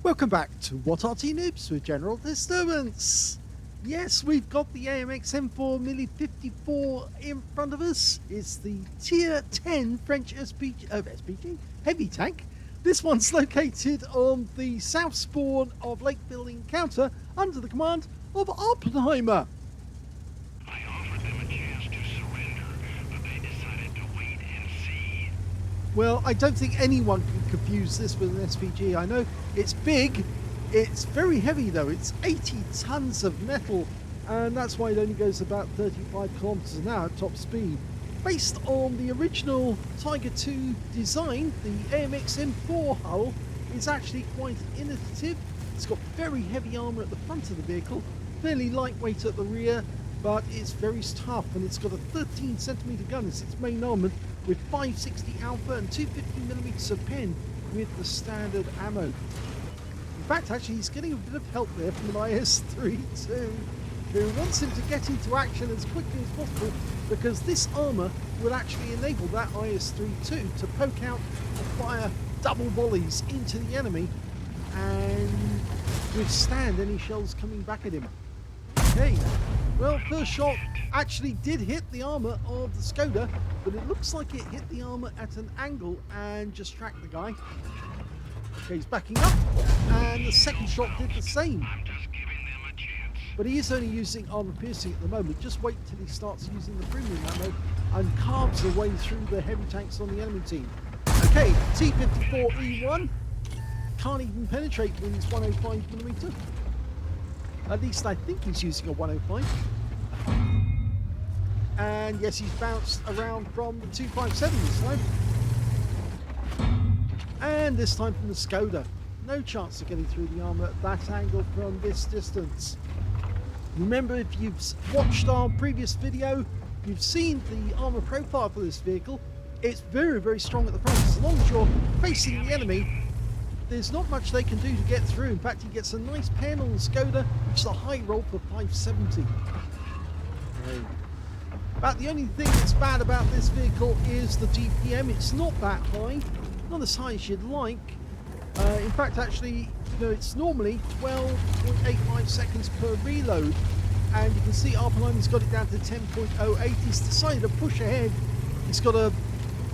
Welcome back to What Arty Noobs with General Disturbance. Yes, we've got the AMX M4 mle.54 in front of us. It's the Tier 10 French SPG heavy tank. This one's located on the south spawn of Lakeville encounter under the command of Awppenheimer. I offered them a chance to surrender, but they decided to wait and see. Well, I don't think anyone can confuse this with an SPG. I know it's big, it's very heavy though. It's 80 tons of metal, and that's why it only goes about 35 kilometers an hour at top speed. Based on the original Tiger II design, the AMX M4 hull is actually quite innovative. It's got very heavy armor at the front of the vehicle, fairly lightweight at the rear, but it's very tough, and it's got a 13 centimeter gun as its main armament with 560 alpha and 250 millimeters of pen with the standard ammo. In fact, actually, he's getting a bit of help there from an IS-3 too, who wants him to get into action as quickly as possible, because this armor will actually enable that IS-3 too to poke out and fire double volleys into the enemy and withstand any shells coming back at him. Okay, well, first shot actually did hit the armor of the Skoda, but it looks like it hit the armor at an angle and just tracked the guy. Okay, he's backing up, and the second shot did the same. I'm just giving them a chance. But he is only using armor piercing at the moment. Just wait till he starts using the premium ammo and carves the way through the heavy tanks on the enemy team. Okay, T-54E1 can't even penetrate with his 105mm. At least I think he's using a 105. And yes, he's bounced around from the 257 this time. And this time from the Skoda. No chance of getting through the armor at that angle from this distance. Remember, if you've watched our previous video, you've seen the armor profile for this vehicle. It's very, very strong at the front. As long as you're facing the enemy, there's not much they can do to get through. In fact, he gets a nice pen on the Skoda, which is a high roll for 570. Okay. But the only thing that's bad about this vehicle is the DPM. It's not that high, not as high as you'd like. In fact, actually, it's normally 12.85 seconds per reload, and you can see Awppenheimer's got it down to 10.08. He's decided to push ahead. He's got an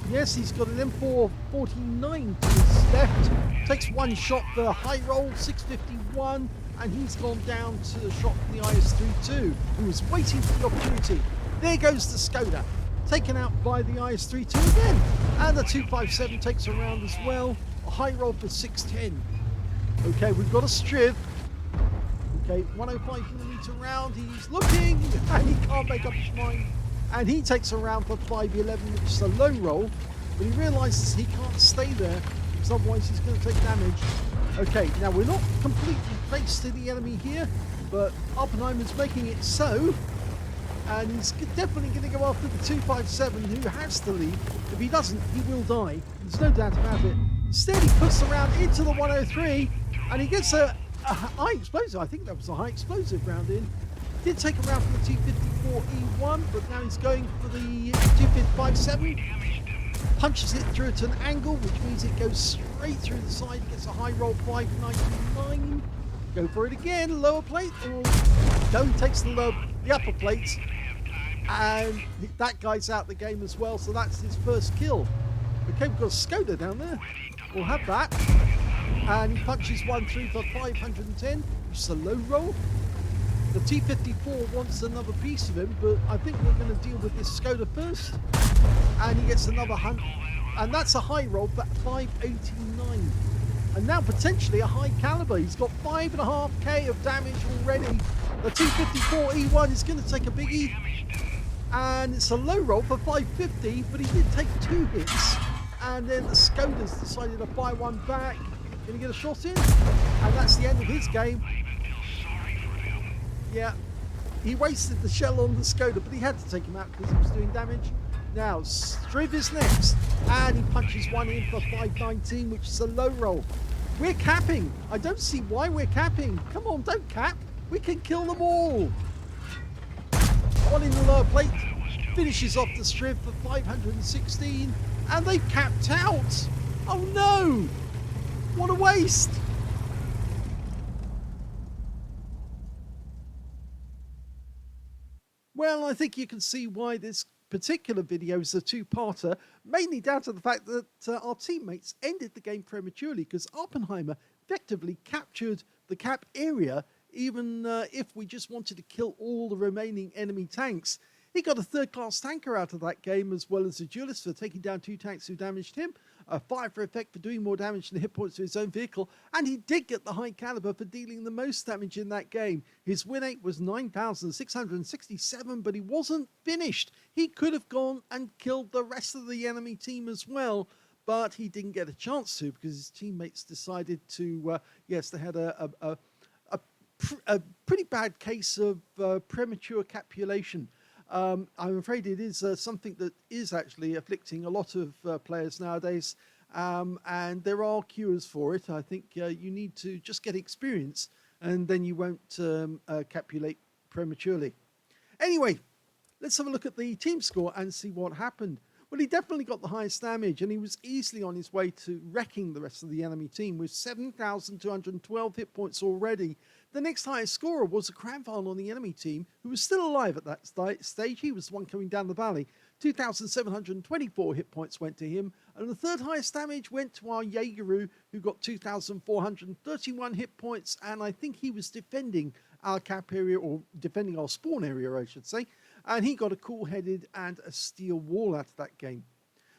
M4 49 to his left. Takes one shot for a high roll, 651, and he's gone down to the shot from the IS-3 too, who was waiting for the opportunity. There goes the Skoda, taken out by the IS-3 too again, and the 257 takes a round as well. A high roll for 610. Okay, we've got a Striv. Okay, 105mm round. He's looking, and he can't make up his mind. And he takes a round for 511, which is a low roll. But he realizes he can't stay there, because otherwise he's going to take damage. Okay, now we're not completely face to the enemy here, but Awppenheimer's making it so. And he's definitely going to go after the 257, who has to leave. If he doesn't, he will die. There's no doubt about it. Instead, he puts the round into the 103, and he gets a high explosive. I think that was a high explosive round in. Did take a round from the T-54E1, but now he's going for the 257. Punches it through at an angle, which means it goes straight through the side. Gets a high roll, 599. Go for it again, lower plate. Oh, no, he takes the upper plate, and that guy's out the game as well. So that's his first kill. Okay, we've got a Skoda down there. We'll have that. And he punches one through for 510, which is a low roll. The T-54 wants another piece of him, but I think we're going to deal with this Skoda first. And he gets another hunt, and that's a high roll for 589. And now potentially a high caliber. He's got 5.5k of damage already. The T-54E1 is going to take a biggie, and it's a low roll for 550, but he did take 2 hits. And then the Skoda's decided to fire one back. Going to get a shot in, and that's the end of his game. Yeah, he wasted the shell on the Skoda, but he had to take him out because he was doing damage. Now, Striv is next, and he punches one in for 519, which is a low roll. We're capping. I don't see why we're capping. Come on, don't cap. We can kill them all. One in the lower plate, finishes off the Striv for 516, and they've capped out. Oh no! What a waste! Well, I think you can see why this particular video is a two-parter, mainly down to the fact that our teammates ended the game prematurely because Awppenheimer effectively captured the cap area, even if we just wanted to kill all the remaining enemy tanks. He got a third-class tanker out of that game, as well as a duelist for taking down 2 tanks who damaged him, a fire for effect for doing more damage than hit points to his own vehicle, and he did get the high caliber for dealing the most damage in that game. His win rate was 9,667, but he wasn't finished. He could have gone and killed the rest of the enemy team as well, but he didn't get a chance to because his teammates decided to, yes, they had a pretty bad case of premature capulation. I'm afraid it is something that is actually afflicting a lot of players nowadays, and there are cures for it. I think you need to just get experience, and then you won't capulate prematurely. Anyway, let's have a look at the team score and see what happened. Well, he definitely got the highest damage, and he was easily on his way to wrecking the rest of the enemy team with 7,212 hit points already. The next highest scorer was a Cranvile on the enemy team, who was still alive at that stage. He was the one coming down the valley. 2,724 hit points went to him, and the third highest damage went to our Jaegeru, who got 2,431 hit points, and I think he was defending our cap area, or defending our spawn area, I should say, and he got a cool-headed and a steel wall out of that game.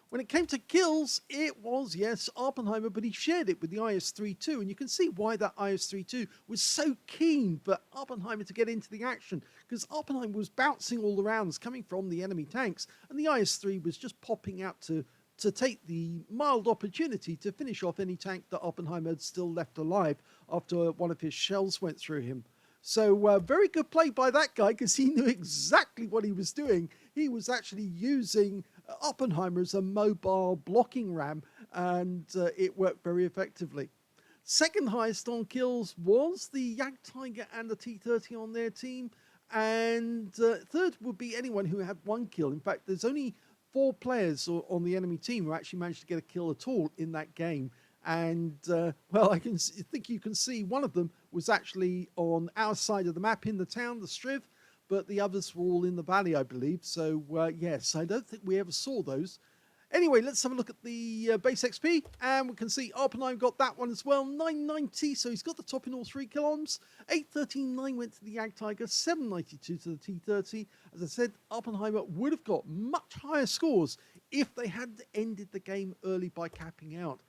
When it came to kills, it was, yes, Awppenheimer, but he shared it with the IS-32, and you can see why that IS-32 was so keen for Awppenheimer to get into the action, because Awppenheimer was bouncing all the rounds coming from the enemy tanks, and the IS-3 was just popping out to take the mild opportunity to finish off any tank that Awppenheimer had still left alive after one of his shells went through him. So very good play by that guy, because he knew exactly what he was doing. He was actually using Awppenheimer as a mobile blocking ram, and it worked very effectively. Second highest on kills was the Jagdtiger and the T-30 on their team, and third would be anyone who had 1 kill. In fact, there's only 4 players on the enemy team who actually managed to get a kill at all in that game. And well, I think you can see one of them was actually on our side of the map in the town, the Striv, but the others were all in the valley, I believe. So yes, I don't think we ever saw those. Anyway, let's have a look at the base XP, and we can see Arty got that one as well, 990, so he's got the top in all 3 columns. 839 went to the Jagdtiger, 792 to the T-30. As I said, Awppenheimer would have got much higher scores if they had ended the game early by capping out.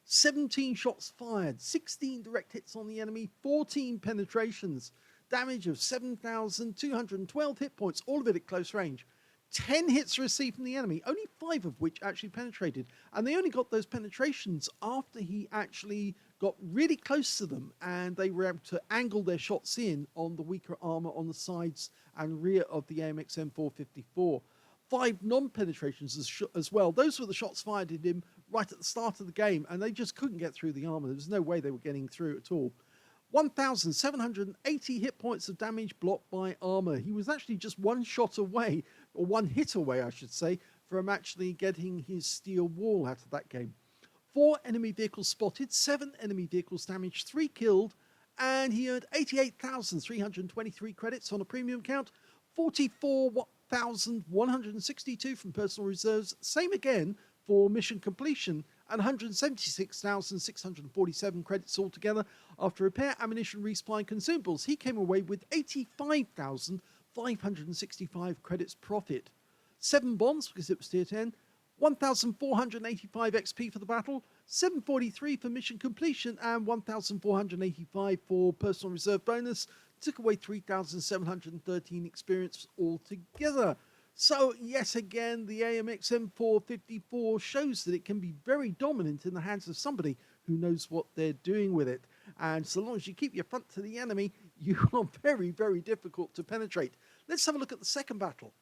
17 shots fired, 16 direct hits on the enemy, 14 penetrations, damage of 7,212 hit points, all of it at close range. 10 hits received from the enemy, only 5 of which actually penetrated. And they only got those penetrations after he actually got really close to them, and they were able to angle their shots in on the weaker armor on the sides and rear of the AMX M4 5 non-penetrations as well. Those were the shots fired at him right at the start of the game, and they just couldn't get through the armor. There was no way they were getting through at all. 1,780 hit points of damage blocked by armor. He was actually just 1 shot away, or 1 hit away, I should say, from actually getting his steel wall out of that game. 4 enemy vehicles spotted, 7 enemy vehicles damaged, 3 killed, and he earned 88,323 credits on a premium count, 44,162 from personal reserves, same again for mission completion, and 176,647 credits altogether. After repair, ammunition, resupply, and consumables, he came away with 85,565 credits profit. 7 bonds, because it was tier 10, 1,485 XP for the battle, 743 for mission completion, and 1,485 for personal reserve bonus. Took away 3,713 experience altogether. So, yet again, the AMX M4 shows that it can be very dominant in the hands of somebody who knows what they're doing with it. And so long as you keep your front to the enemy, you are very, very difficult to penetrate. Let's have a look at the second battle.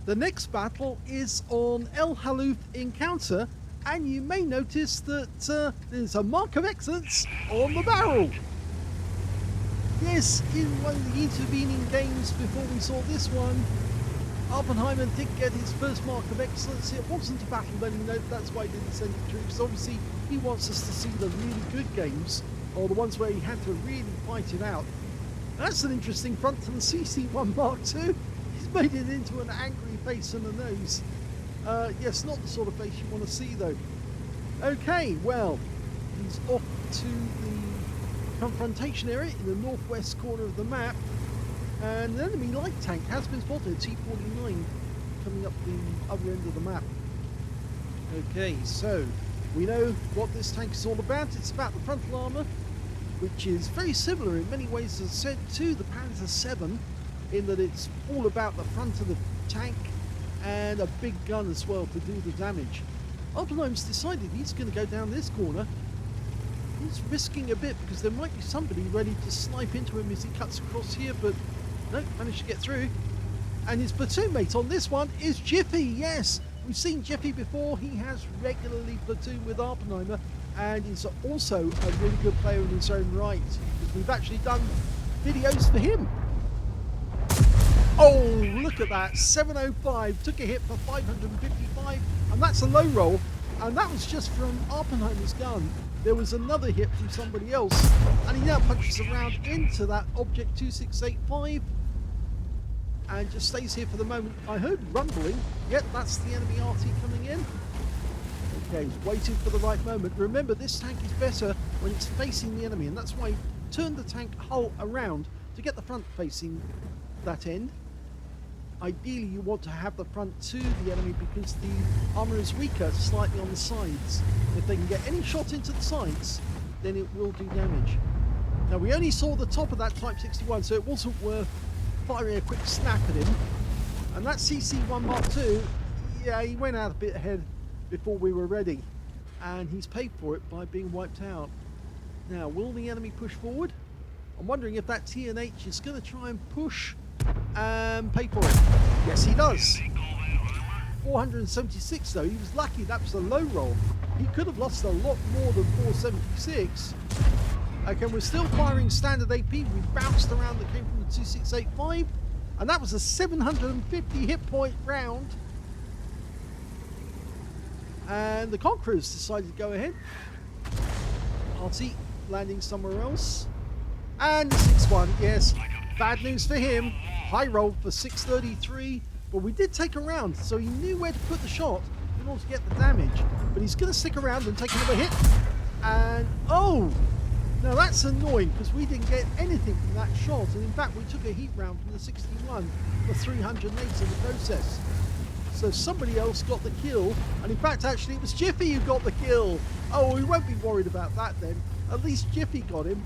The next battle is on El Halluf Encounter, and you may notice that there's a mark of excellence on the barrel. Yes, in one of the intervening games before we saw this one, Awppenheimer did get his first mark of excellence. It wasn't a battle learning note, that's why he didn't send it through, because obviously he wants us to see the really good games, or the ones where he had to really fight it out. That's an interesting front to the CC1 Mark II. made it into an angry face and a nose. Yes, not the sort of face you want to see though. Okay, well, he's off to the confrontation area in the northwest corner of the map, and an enemy light tank has been spotted, T-49, coming up the other end of the map. Okay, so we know what this tank is all about. It's about the frontal armour, which is very similar in many ways, as I said, to the Panzer 7, in that it's all about the front of the tank and a big gun as well to do the damage. Awppenheimer's decided he's going to go down this corner. He's risking a bit because there might be somebody ready to snipe into him as he cuts across here, but no, managed to get through. And his platoon mate on this one is Jiffy. Yes, we've seen Jiffy before. He has regularly platooned with Awppenheimer and is also a really good player in his own right. We've actually done videos for him. Oh, look at that, 705, took a hit for 555, and that's a low roll, and that was just from Awppenheimer's gun. There was another hit from somebody else, and he now punches around into that object 2685, and just stays here for the moment. I heard rumbling. Yep, that's the enemy Arty coming in. Okay, he's waiting for the right moment. Remember, this tank is better when it's facing the enemy, and that's why he turned the tank hull around to get the front facing that end. Ideally, you want to have the front to the enemy because the armour is weaker slightly on the sides. If they can get any shot into the sides, then it will do damage. Now, we only saw the top of that Type 61, so it wasn't worth firing a quick snap at him. And that CC1 Mark II, yeah, he went out a bit ahead before we were ready. And he's paid for it by being wiped out. Now, will the enemy push forward? I'm wondering if that TNH is going to try and push and pay for it. Yes, he does. 476 though. He was lucky that was a low roll. He could have lost a lot more than 476. Okay, we're still firing standard AP. We bounced around that came from the 2685, and that was a 750 hit point round. And the Conquerors decided to go ahead. Arty landing somewhere else. And the 6-1, yes. Bad news for him. High roll for 633, but we did take a round, so he knew where to put the shot in order to get the damage. But he's going to stick around and take another hit. And oh, now that's annoying because we didn't get anything from that shot. And in fact, we took a heat round from the 61 for 308 in the process. So somebody else got the kill, and in fact, actually, it was Jiffy who got the kill. Oh, we won't be worried about that then. At least Jiffy got him.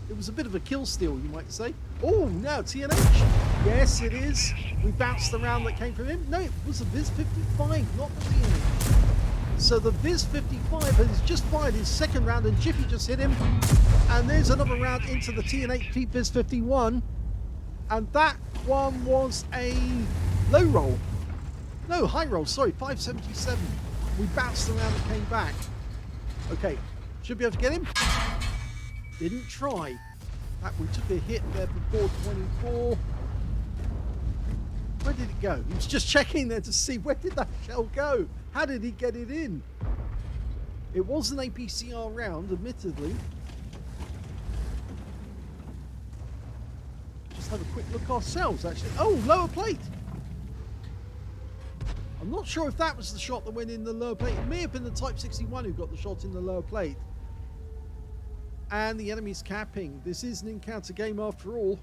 It was a bit of a kill steal, you might say. Oh, now TNH. Yes, it is. We bounced the round that came from him. No, it was a Viz-55, not the TNH. So the Viz-55 has just fired his second round, and Jiffy just hit him. And there's another round into the TNH Viz-51. And that one was a low roll. No, high roll, sorry, 577. We bounced around and came back. Okay, should be able to get him. Didn't try. That we took a hit there for 424. Where did it go? He was just checking there to see where did that shell go? How did he get it in? It was an APCR round, admittedly. Just have a quick look ourselves, actually. Oh, lower plate. I'm not sure if that was the shot that went in the lower plate. It may have been the Type 61 who got the shot in the lower plate. And the enemy's capping. This is an encounter game after all.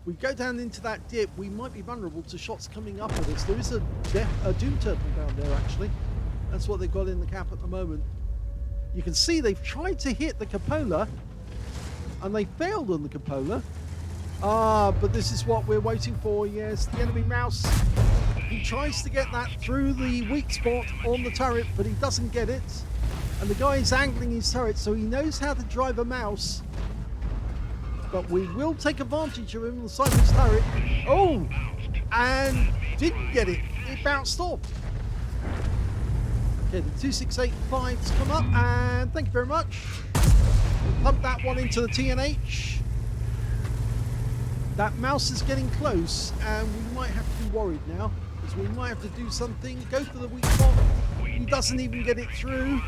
We go down into that dip, we might be vulnerable to shots coming up at us. There is a Doom Turtle down there, actually. That's what they've got in the cap at the moment. You can see they've tried to hit the cupola, and they failed on the cupola. But this is what we're waiting for. Yes, the enemy mouse. He tries to get that through the weak spot on the turret, but he doesn't get it. And the guy is angling his turret, so he knows how to drive a mouse. But we will take advantage of him on the side of his turret. Oh! And didn't get it. It bounced off. Okay, the 2685's come up, and thank you very much. Pump that one into the TNH. That mouse is getting close, and we might have to be worried now, because we might have to do something. Go for the weak spot. He doesn't even get it through.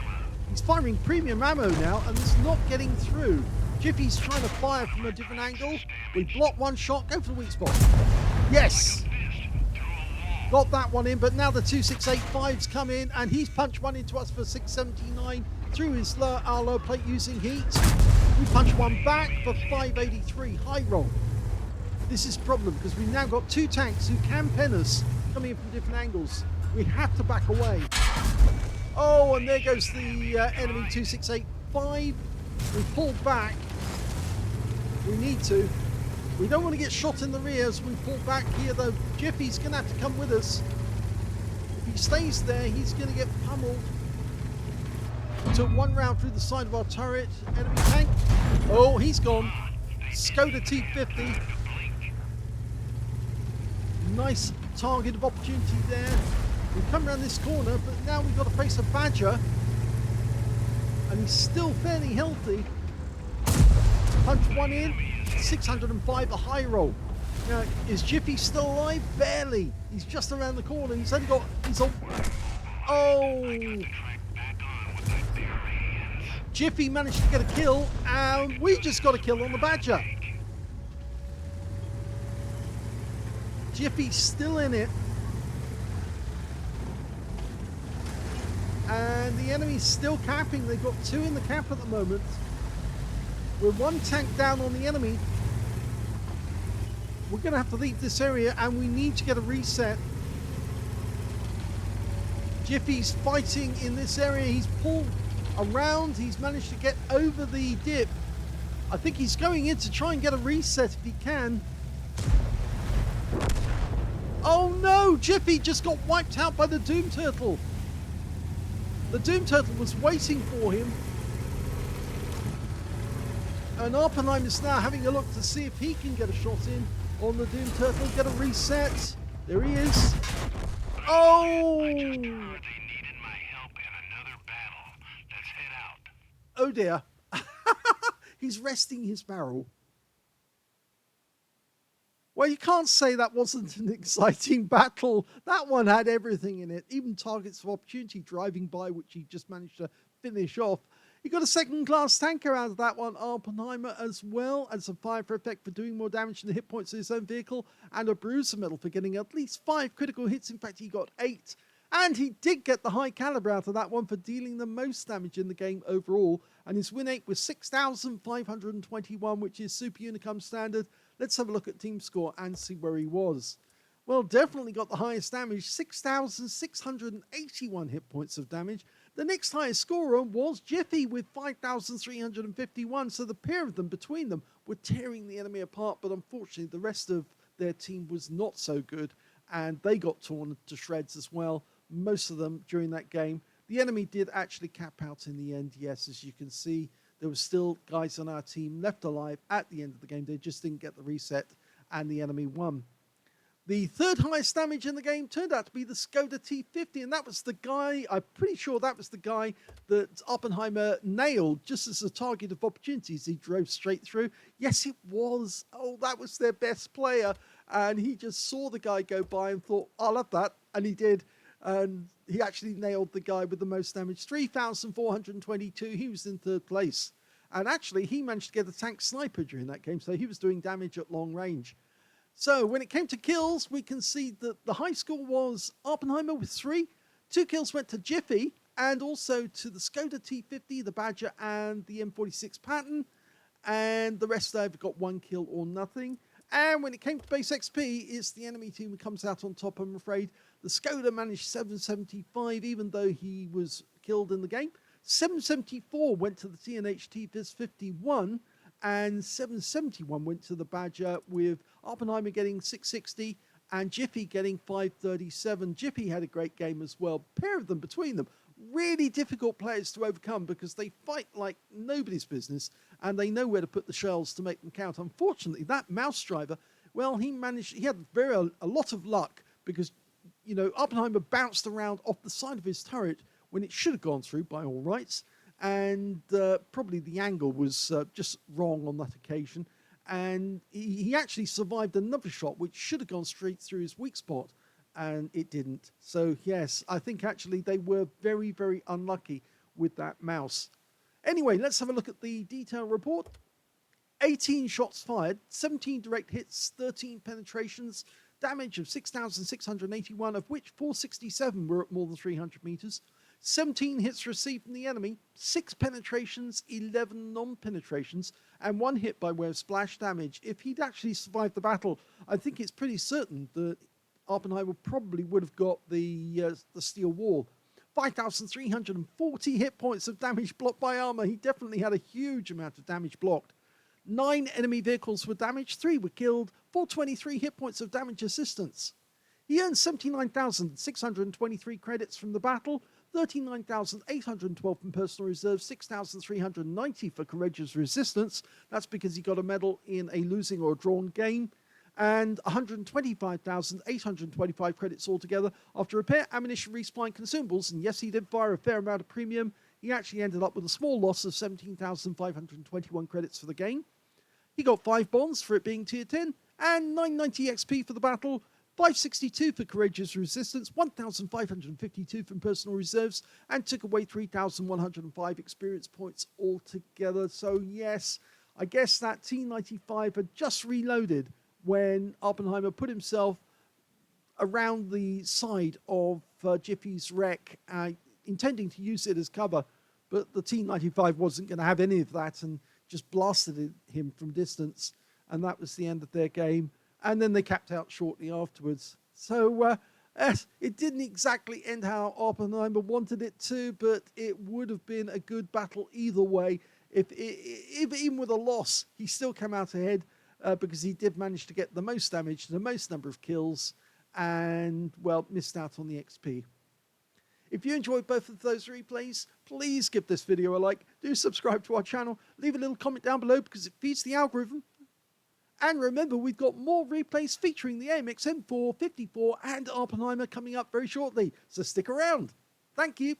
He's firing premium ammo now, and it's not getting through. Jiffy's trying to fire from a different angle. We block one shot, go for the weak spot. Yes! Got that one in, but now the 2685's come in, and he's punched one into us for 679 through his our low plate using heat. We punch one back for 583, high roll. This is a problem because we've now got two tanks who can pen us coming in from different angles. We have to back away. Oh, and there goes the enemy 2685. We pull back. We need to. We don't want to get shot in the rear as we pull back here, though. Jiffy's going to have to come with us. If he stays there, he's going to get pummeled. Took one round through the side of our turret. Enemy tank. Oh, he's gone. Skoda T50. Nice target of opportunity there. We come around this corner, but now we've got to face a Badger. And he's still fairly healthy. Punch one in. 605, a high roll. Now, is Jiffy still alive? Barely. He's just around the corner. He's only got... He's on... Oh! Jiffy managed to get a kill, and we just got a kill on the Badger. Jiffy's still in it. And the enemy's still capping. They've got two in the cap at the moment. We're one tank down on the enemy. We're going to have to leave this area, and we need to get a reset. Jiffy's fighting in this area. He's pulled around. He's managed to get over the dip. I think he's going in to try and get a reset if he can. Oh no! Jiffy just got wiped out by the Doom Turtle. The Doom Turtle was waiting for him. And Awppenheimer's now having a look to see if he can get a shot in on the Doom Turtle, get a reset. There he is. Oh! Oh dear. He's resting his barrel. Well, you can't say that wasn't an exciting battle. That one had everything in it, even targets of opportunity driving by, which he just managed to finish off. He got a second-class tanker out of that one, Awppenheimer, as well as a fire for effect for doing more damage than the hit points of his own vehicle, and a bruiser medal for getting at least 5 critical hits. In fact, he got 8. And he did get the high caliber out of that one for dealing the most damage in the game overall. And his win rate was 6,521, which is Super Unicum standard. Let's have a look at team score and see where he was. Well, definitely got the highest damage, 6,681 hit points of damage. The next highest scorer was Jiffy with 5,351. So the pair of them, between them, were tearing the enemy apart. But unfortunately, the rest of their team was not so good. And they got torn to shreds as well. Most of them during that game. The enemy did actually cap out in the end. Yes, as you can see, there were still guys on our team left alive at the end of the game. They just didn't get the reset, and the enemy won. The third highest damage in the game turned out to be the Skoda T50, and that was the guy, I'm pretty sure that was the guy that Awppenheimer nailed just as a target of opportunities. He drove straight through. Yes, it was. Oh, that was their best player. And he just saw the guy go by and thought, I'll have that. And he did. And he actually nailed the guy with the most damage, 3,422. He was in third place. And actually, he managed to get a tank sniper during that game, so he was doing damage at long range. So when it came to kills, we can see that the high score was Awppenheimer with 3. 2 kills went to Jiffy, and also to the Skoda T50, the Badger, and the M46 Patton. And the rest have got 1 kill or nothing. And when it came to base XP, it's the enemy team who comes out on top, I'm afraid. The Skoda managed 775, even though he was killed in the game. 774 went to the TNH T-Viz 51, and 771 went to the Badger, with Awppenheimer getting 660 and Jiffy getting 537. Jiffy had a great game as well. Pair of them between them. Really difficult players to overcome because they fight like nobody's business and they know where to put the shells to make them count. Unfortunately, that mouse driver, well, he had a lot of luck because, you know, Awppenheimer bounced around off the side of his turret when it should have gone through by all rights. And probably the angle was just wrong on that occasion. And he actually survived another shot, which should have gone straight through his weak spot, and it didn't. So, yes, I think actually they were very, very unlucky with that mouse. Anyway, let's have a look at the detail report. 18 shots fired, 17 direct hits, 13 penetrations, damage of 6,681, of which 467 were at more than 300 meters, 17 hits received from the enemy, 6 penetrations, 11 non-penetrations, and 1 hit by way of splash damage. If he'd actually survived the battle, I think it's pretty certain that Awppenheimer probably would have got the steel wall. 5,340 hit points of damage blocked by armor. He definitely had a huge amount of damage blocked. 9 enemy vehicles were damaged, 3 were killed, 423 hit points of damage assistance. He earned 79,623 credits from the battle, 39,812 from personal reserve, 6,390 for courageous resistance. That's because he got a medal in a losing or a drawn game. And 125,825 credits altogether after repair, ammunition, resupply, and consumables. And yes, he did fire a fair amount of premium. He actually ended up with a small loss of 17,521 credits for the game. He got 5 bonds for it being tier 10, and 990 XP for the battle, 562 for courageous resistance, 1,552 from personal reserves, and took away 3,105 experience points altogether. So yes, I guess that T95 had just reloaded when Awppenheimer put himself around the side of Jiffy's wreck, intending to use it as cover, but the T95 wasn't going to have any of that and just blasted him from distance, and that was the end of their game. And then they capped out shortly afterwards. So it didn't exactly end how Awppenheimer wanted it to, but it would have been a good battle either way. If even with a loss, he still came out ahead, because he did manage to get the most damage, the most number of kills, and, well, missed out on the XP. If you enjoyed both of those replays, please give this video a like, do subscribe to our channel, leave a little comment down below because it feeds the algorithm. And remember, we've got more replays featuring the AMX M4, 54 and Awppenheimer coming up very shortly, so stick around. Thank you.